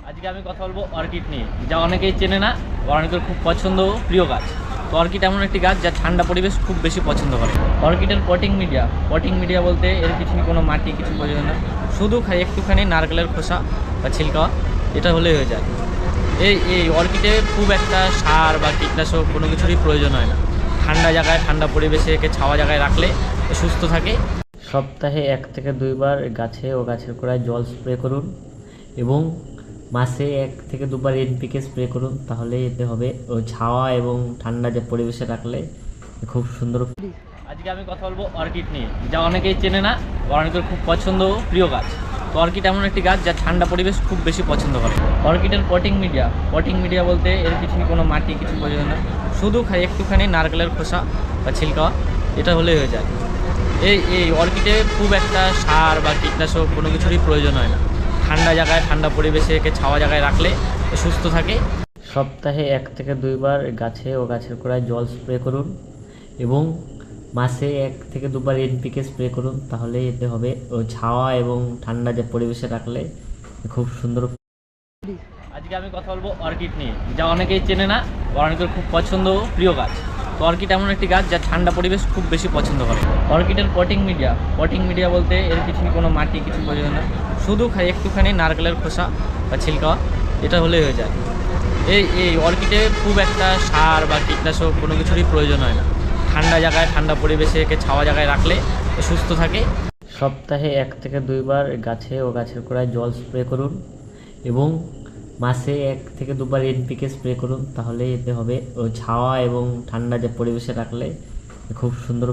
আজকে আমি কথা বলবো অর্কিড নিয়ে, যা অনেকেই চেনে না, অনেকের খুব পছন্দ প্রিয় গাছ। তো অর্কিড এমন একটি গাছ যা ঠান্ডা পরিবেশ খুব বেশি পছন্দ করে। অর্কিডের পটিং মিডিয়া বলতে এর পিছনে কোনো মাটি কিছু প্রয়োজন না, শুধু একটুখানি নারকেলের খোসা বা ছিলকা, এটা হলেই হয়ে যায়। এই অর্কিডে খুব একটা সার বা কীটনাশক কোনো কিছুরই প্রয়োজন হয় না। ঠান্ডা জায়গায়, ঠান্ডা পরিবেশে একে ছাওয়া জায়গায় রাখলে সুস্থ থাকে। সপ্তাহে 1 থেকে 2 বার গাছে ও গাছের গোড়ায় জল স্প্রে করুন এবং মাসে 1 থেকে 2 বার এনপিকে স্প্রে করুন, তাহলে এতে হবে ও ছাওয়া এবং ঠান্ডা যে পরিবেশে রাখলে খুব সুন্দর। আজকে আমি কথা বলবো অর্কিড নিয়ে, যা অনেকেই চেনে না, অনেকের খুব পছন্দ প্রিয় গাছ। তো অর্কিড এমন একটি গাছ যা ঠান্ডা পরিবেশ খুব বেশি পছন্দ করে। অর্কিডের পটিং মিডিয়া বলতে এর পিছনে কোনো মাটি কিছু প্রয়োজন না, শুধু একটুখানি নারকেলের খোসা বা ছিলকা, এটা হলেই হয়ে যায়। এই অর্কিডে খুব একটা সার বা কীটনাশক কোনো কিছুরই প্রয়োজন হয় না। ঠান্ডা জায়গায়, ঠান্ডা পরিবেশে একে ছাওয়া জায়গায় রাখলে সুস্থ থাকে। সপ্তাহে 1 থেকে 2 বার গাছে ও গাছের গোড়ায় জল স্প্রে করুন এবং মাসে 1 থেকে 2 বার এনপিকে স্প্রে করুন, তাহলে এতে হবে ও ছাওয়া এবং ঠান্ডা যে পরিবেশে রাখলে খুব সুন্দর। আজকে আমি কথা বলবো অর্কিড নিয়ে, যা অনেকেই চেনে না, অনেকের খুব পছন্দ প্রিয় গাছ। তো অর্কিড এমন একটি গাছ যা ঠান্ডা পরিবেশ খুব বেশি পছন্দ করে। অর্কিডের পটিং মিডিয়া বলতে এর পিছনে কোনো মাটি কিছু প্রয়োজন না, শুধু একটুখানি নারকেলের খোসা বা ছিলকা, এটা হলেই হয়ে যায়। এই অর্কিডে খুব একটা সার বা কীটনাশক কোনো কিছুরই প্রয়োজন হয় না। ঠান্ডা জায়গায়, ঠান্ডা পরিবেশে একে ছাওয়া জায়গায় রাখলে সুস্থ থাকে। সপ্তাহে 1 থেকে 2 বার গাছে ও গাছের গোড়ায় জল স্প্রে করুন এবং মাসে 1 থেকে 2 বার এনপিকে স্প্রে করুন, তাহলে এতে হবে ও ছাওয়া এবং ঠান্ডা যে পরিবেশে রাখলে খুব সুন্দর।